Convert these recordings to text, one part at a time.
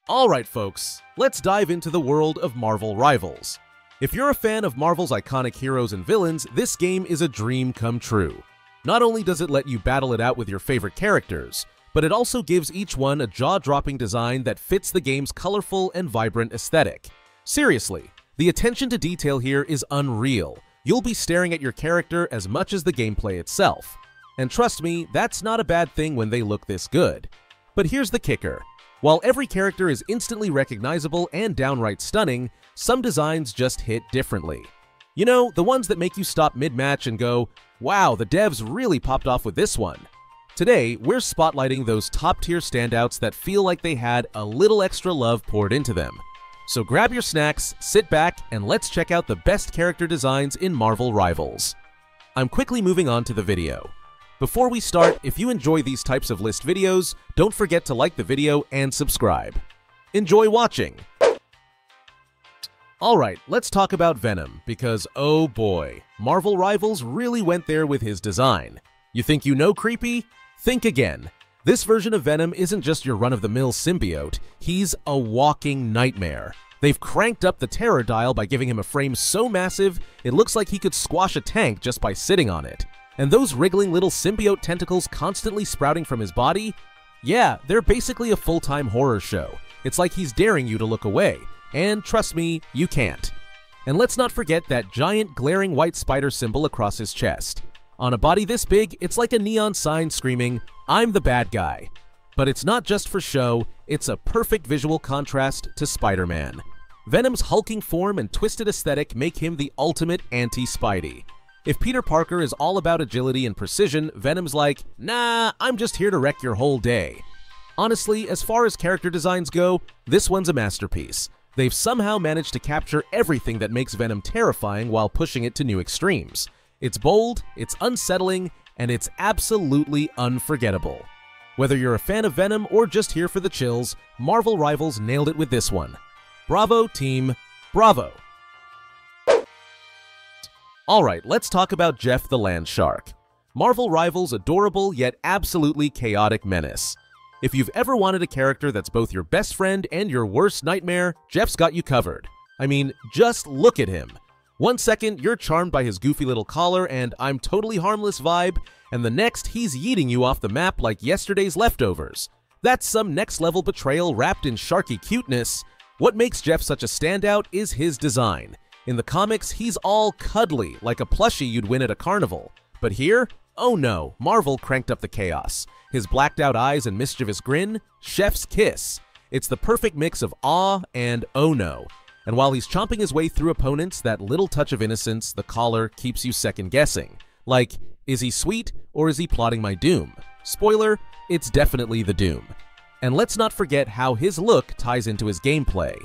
Alright folks, let's dive into the world of Marvel Rivals. If you're a fan of Marvel's iconic heroes and villains, this game is a dream come true. Not only does it let you battle it out with your favorite characters, but it also gives each one a jaw-dropping design that fits the game's colorful and vibrant aesthetic. Seriously, the attention to detail here is unreal. You'll be staring at your character as much as the gameplay itself. And trust me, that's not a bad thing when they look this good. But here's the kicker. While every character is instantly recognizable and downright stunning, some designs just hit differently. You know, the ones that make you stop mid-match and go, wow, the devs really popped off with this one. Today, we're spotlighting those top-tier standouts that feel like they had a little extra love poured into them. So grab your snacks, sit back, and let's check out the best character designs in Marvel Rivals. I'm quickly moving on to the video. Before we start, if you enjoy these types of list videos, don't forget to like the video and subscribe. Enjoy watching! Alright, let's talk about Venom, because oh boy, Marvel Rivals really went there with his design. You think you know creepy? Think again. This version of Venom isn't just your run-of-the-mill symbiote, he's a walking nightmare. They've cranked up the terror dial by giving him a frame so massive, it looks like he could squash a tank just by sitting on it. And those wriggling little symbiote tentacles constantly sprouting from his body? Yeah, they're basically a full-time horror show. It's like he's daring you to look away. And trust me, you can't. And let's not forget that giant glaring white spider symbol across his chest. On a body this big, it's like a neon sign screaming, "I'm the bad guy." But it's not just for show, it's a perfect visual contrast to Spider-Man. Venom's hulking form and twisted aesthetic make him the ultimate anti-Spidey. If Peter Parker is all about agility and precision, Venom's like, nah, I'm just here to wreck your whole day. Honestly, as far as character designs go, this one's a masterpiece. They've somehow managed to capture everything that makes Venom terrifying while pushing it to new extremes. It's bold, it's unsettling, and it's absolutely unforgettable. Whether you're a fan of Venom or just here for the chills, Marvel Rivals nailed it with this one. Bravo, team, bravo! Alright, let's talk about Jeff the Land Shark. Marvel Rivals' adorable yet absolutely chaotic menace. If you've ever wanted a character that's both your best friend and your worst nightmare, Jeff's got you covered. I mean, just look at him. One second, you're charmed by his goofy little collar and I'm totally harmless vibe, and the next, he's yeeting you off the map like yesterday's leftovers. That's some next-level betrayal wrapped in sharky cuteness. What makes Jeff such a standout is his design. In the comics, he's all cuddly, like a plushie you'd win at a carnival. But here, oh no, Marvel cranked up the chaos. His blacked-out eyes and mischievous grin, chef's kiss. It's the perfect mix of awe and oh no. And while he's chomping his way through opponents, that little touch of innocence, the collar, keeps you second-guessing. Like, is he sweet or is he plotting my doom? Spoiler, it's definitely the doom. And let's not forget how his look ties into his gameplay.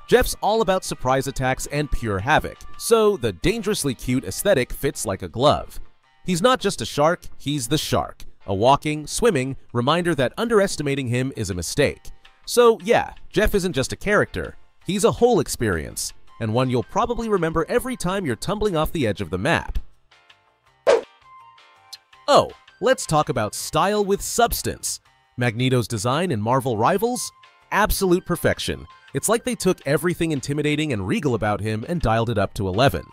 Jeff's all about surprise attacks and pure havoc, so the dangerously cute aesthetic fits like a glove. He's not just a shark, he's the shark, a walking, swimming reminder that underestimating him is a mistake. So yeah, Jeff isn't just a character, he's a whole experience, and one you'll probably remember every time you're tumbling off the edge of the map. Oh, let's talk about style with substance. Magneto's design in Marvel Rivals? Absolute perfection. It's like they took everything intimidating and regal about him and dialed it up to 11.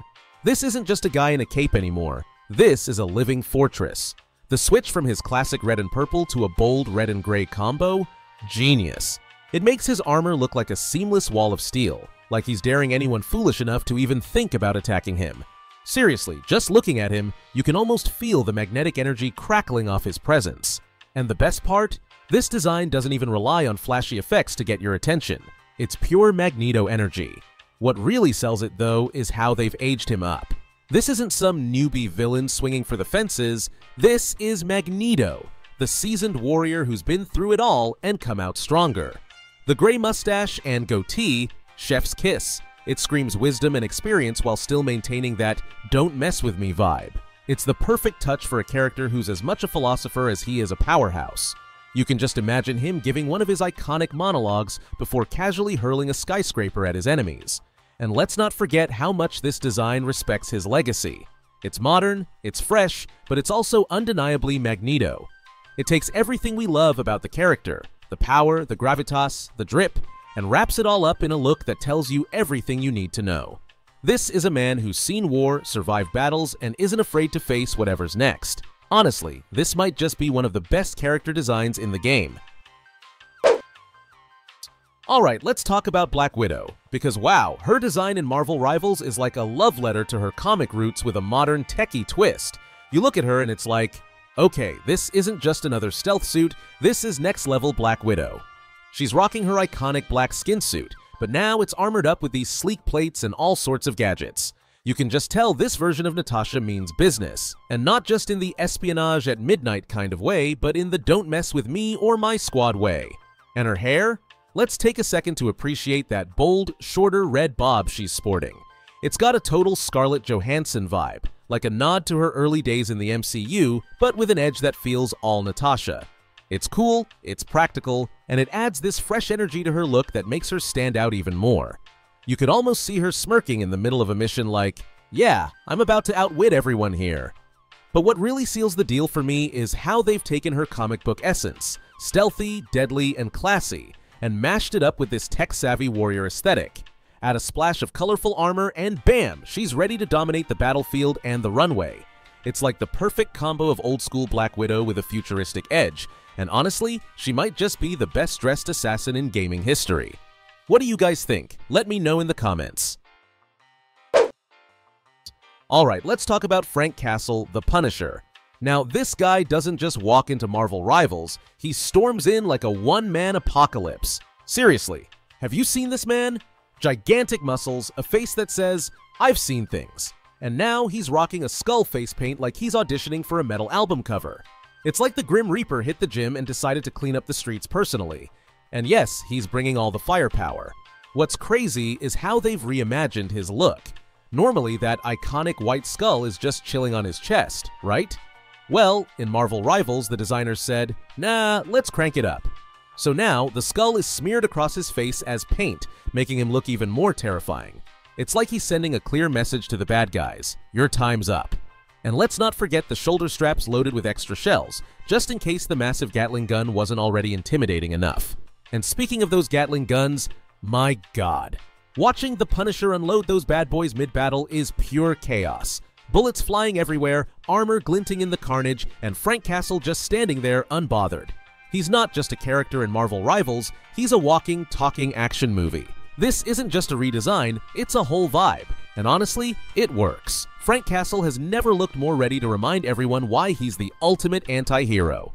This isn't just a guy in a cape anymore. This is a living fortress. The switch from his classic red and purple to a bold red and gray combo? Genius. It makes his armor look like a seamless wall of steel, like he's daring anyone foolish enough to even think about attacking him. Seriously, just looking at him, you can almost feel the magnetic energy crackling off his presence. And the best part? This design doesn't even rely on flashy effects to get your attention. It's pure Magneto energy. What really sells it, though, is how they've aged him up. This isn't some newbie villain swinging for the fences. This is Magneto, the seasoned warrior who's been through it all and come out stronger. The gray mustache and goatee, chef's kiss. It screams wisdom and experience while still maintaining that "don't mess with me" vibe. It's the perfect touch for a character who's as much a philosopher as he is a powerhouse. You can just imagine him giving one of his iconic monologues before casually hurling a skyscraper at his enemies. And let's not forget how much this design respects his legacy. It's modern, it's fresh, but it's also undeniably Magneto. It takes everything we love about the character, the power, the gravitas, the drip, and wraps it all up in a look that tells you everything you need to know. This is a man who's seen war, survived battles, and isn't afraid to face whatever's next. Honestly, this might just be one of the best character designs in the game. Alright, let's talk about Black Widow, because wow, her design in Marvel Rivals is like a love letter to her comic roots with a modern techie twist. You look at her and it's like, okay, this isn't just another stealth suit, this is next level Black Widow. She's rocking her iconic black skin suit, but now it's armored up with these sleek plates and all sorts of gadgets. You can just tell this version of Natasha means business, and not just in the espionage at midnight kind of way, but in the don't mess with me or my squad way. And her hair? Let's take a second to appreciate that bold, shorter red bob she's sporting. It's got a total Scarlett Johansson vibe, like a nod to her early days in the MCU, but with an edge that feels all Natasha. It's cool, it's practical, and it adds this fresh energy to her look that makes her stand out even more. You could almost see her smirking in the middle of a mission like, yeah, I'm about to outwit everyone here. But what really seals the deal for me is how they've taken her comic book essence, stealthy, deadly, and classy, and mashed it up with this tech-savvy warrior aesthetic. Add a splash of colorful armor and bam, she's ready to dominate the battlefield and the runway. It's like the perfect combo of old-school Black Widow with a futuristic edge, and honestly, she might just be the best-dressed assassin in gaming history. What do you guys think? Let me know in the comments. Alright, let's talk about Frank Castle, the Punisher. Now, this guy doesn't just walk into Marvel Rivals, he storms in like a one-man apocalypse. Seriously, have you seen this man? Gigantic muscles, a face that says, I've seen things. And now he's rocking a skull face paint like he's auditioning for a metal album cover. It's like the Grim Reaper hit the gym and decided to clean up the streets personally. And yes, he's bringing all the firepower. What's crazy is how they've reimagined his look. Normally, that iconic white skull is just chilling on his chest, right? Well, in Marvel Rivals, the designers said, nah, let's crank it up. So now, the skull is smeared across his face as paint, making him look even more terrifying. It's like he's sending a clear message to the bad guys, your time's up. And let's not forget the shoulder straps loaded with extra shells, just in case the massive Gatling gun wasn't already intimidating enough. And speaking of those Gatling guns, my god. Watching the Punisher unload those bad boys mid-battle is pure chaos. Bullets flying everywhere, armor glinting in the carnage, and Frank Castle just standing there unbothered. He's not just a character in Marvel Rivals, he's a walking, talking action movie. This isn't just a redesign, it's a whole vibe. And honestly, it works. Frank Castle has never looked more ready to remind everyone why he's the ultimate anti-hero.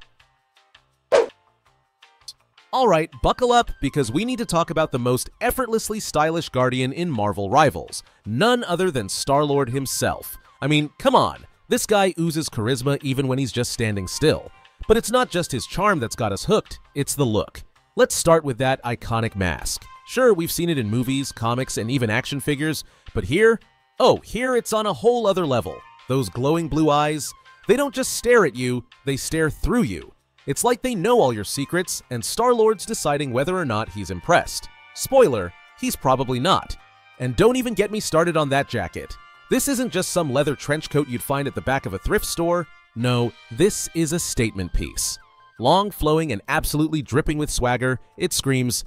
Alright, buckle up because we need to talk about the most effortlessly stylish Guardian in Marvel Rivals. None other than StarLord himself. I mean, come on, this guy oozes charisma even when he's just standing still. But it's not just his charm that's got us hooked, it's the look. Let's start with that iconic mask. Sure, we've seen it in movies, comics, and even action figures, but here? Oh, here it's on a whole other level. Those glowing blue eyes, they don't just stare at you, they stare through you. It's like they know all your secrets, and StarLord's deciding whether or not he's impressed. Spoiler, he's probably not. And don't even get me started on that jacket. This isn't just some leather trench coat you'd find at the back of a thrift store. No, this is a statement piece. Long, flowing, and absolutely dripping with swagger, it screams,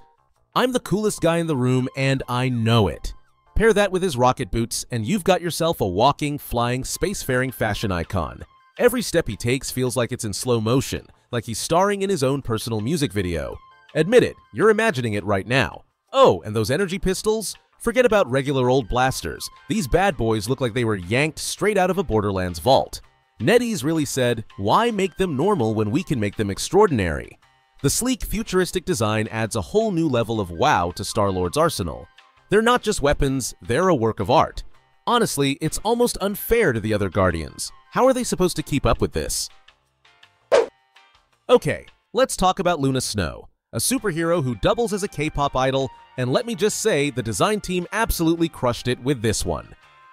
I'm the coolest guy in the room, and I know it. Pair that with his rocket boots, and you've got yourself a walking, flying, spacefaring fashion icon. Every step he takes feels like it's in slow motion, like he's starring in his own personal music video. Admit it, you're imagining it right now. Oh, and those energy pistols? Forget about regular old blasters. These bad boys look like they were yanked straight out of a Borderlands vault. NetEase really said, why make them normal when we can make them extraordinary? The sleek, futuristic design adds a whole new level of wow to StarLord's arsenal. They're not just weapons, they're a work of art. Honestly, it's almost unfair to the other Guardians. How are they supposed to keep up with this? Okay, let's talk about Luna Snow, a superhero who doubles as a K-pop idol, and let me just say, the design team absolutely crushed it with this one.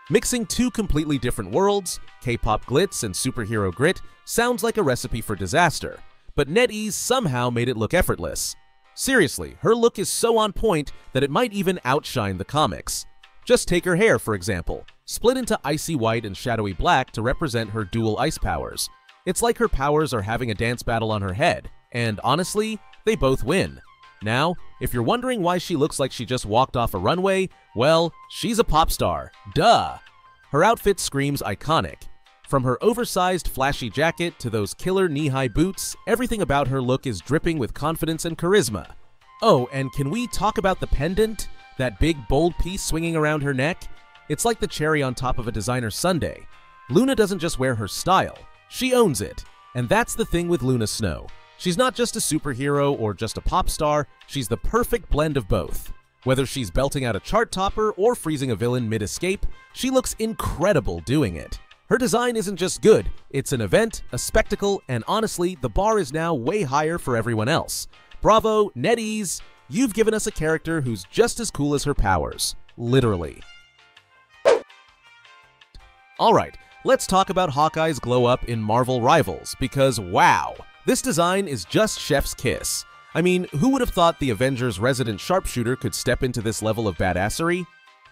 Mixing two completely different worlds, K-pop glitz and superhero grit, sounds like a recipe for disaster, but NetEase somehow made it look effortless. Seriously, her look is so on point that it might even outshine the comics. Just take her hair, for example, split into icy white and shadowy black to represent her dual ice powers. It's like her powers are having a dance battle on her head, and honestly, they both win. Now, if you're wondering why she looks like she just walked off a runway, well, she's a pop star. Duh! Her outfit screams iconic. From her oversized, flashy jacket to those killer knee-high boots, everything about her look is dripping with confidence and charisma. Oh, and can we talk about the pendant? That big, bold piece swinging around her neck? It's like the cherry on top of a designer sundae. Luna doesn't just wear her style, she owns it. And that's the thing with Luna Snow. She's not just a superhero or just a pop star, she's the perfect blend of both. Whether she's belting out a chart topper or freezing a villain mid-escape, she looks incredible doing it. Her design isn't just good, it's an event, a spectacle, and honestly, the bar is now way higher for everyone else. Bravo, NetEase! You've given us a character who's just as cool as her powers. Literally. Alright, let's talk about Hawkeye's glow-up in Marvel Rivals, because wow! This design is just chef's kiss. I mean, who would have thought the Avengers' resident sharpshooter could step into this level of badassery?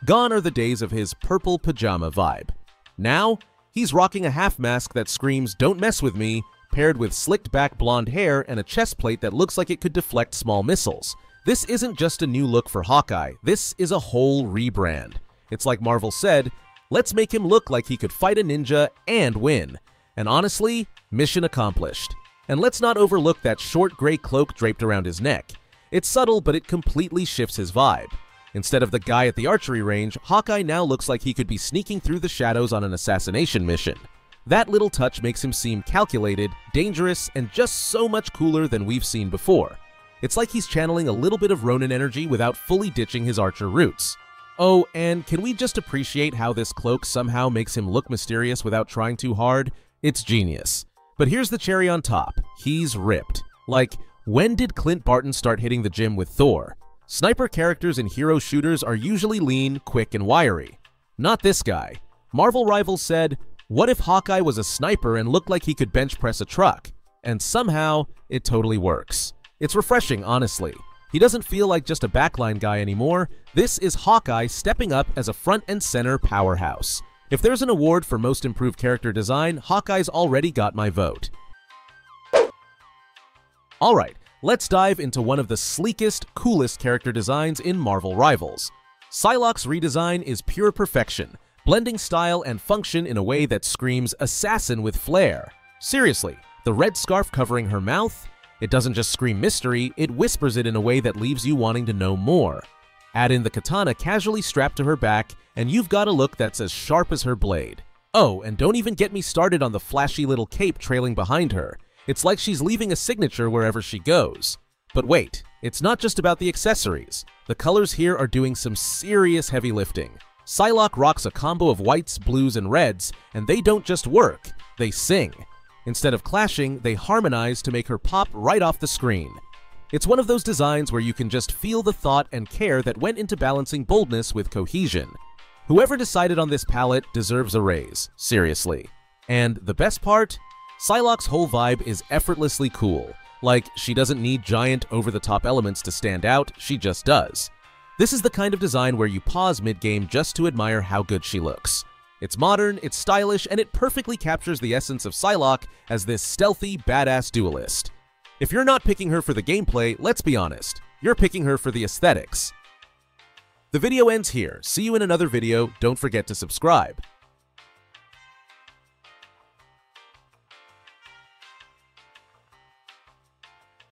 Gone are the days of his purple pajama vibe. Now, he's rocking a half mask that screams "Don't mess with me," paired with slicked back blonde hair and a chest plate that looks like it could deflect small missiles. This isn't just a new look for Hawkeye, this is a whole rebrand. It's like Marvel said, let's make him look like he could fight a ninja and win. And honestly, mission accomplished. And let's not overlook that short gray cloak draped around his neck. It's subtle, but it completely shifts his vibe. Instead of the guy at the archery range, Hawkeye now looks like he could be sneaking through the shadows on an assassination mission. That little touch makes him seem calculated, dangerous, and just so much cooler than we've seen before. It's like he's channeling a little bit of Ronin energy without fully ditching his archer roots. Oh, and can we just appreciate how this cloak somehow makes him look mysterious without trying too hard? It's genius. But here's the cherry on top. He's ripped. Like, when did Clint Barton start hitting the gym with Thor? Sniper characters in hero shooters are usually lean, quick, and wiry. Not this guy. Marvel Rivals said, what if Hawkeye was a sniper and looked like he could bench press a truck? And somehow, it totally works. It's refreshing, honestly. He doesn't feel like just a backline guy anymore. This is Hawkeye stepping up as a front and center powerhouse. If there's an award for most improved character design, Hawkeye's already got my vote. Alright, let's dive into one of the sleekest, coolest character designs in Marvel Rivals. Psylock's redesign is pure perfection, blending style and function in a way that screams assassin with flair. Seriously, the red scarf covering her mouth? It doesn't just scream mystery, it whispers it in a way that leaves you wanting to know more. Add in the katana casually strapped to her back, and you've got a look that's as sharp as her blade. Oh, and don't even get me started on the flashy little cape trailing behind her. It's like she's leaving a signature wherever she goes. But wait, it's not just about the accessories. The colors here are doing some serious heavy lifting. Psylock rocks a combo of whites, blues, and reds, and they don't just work, they sing. Instead of clashing, they harmonize to make her pop right off the screen. It's one of those designs where you can just feel the thought and care that went into balancing boldness with cohesion. Whoever decided on this palette deserves a raise, seriously. And the best part? Psylock's whole vibe is effortlessly cool. Like, she doesn't need giant, over-the-top elements to stand out, she just does. This is the kind of design where you pause mid-game just to admire how good she looks. It's modern, it's stylish, and it perfectly captures the essence of Psylock as this stealthy, badass duelist. If you're not picking her for the gameplay, let's be honest, you're picking her for the aesthetics. The video ends here. See you in another video. Don't forget to subscribe.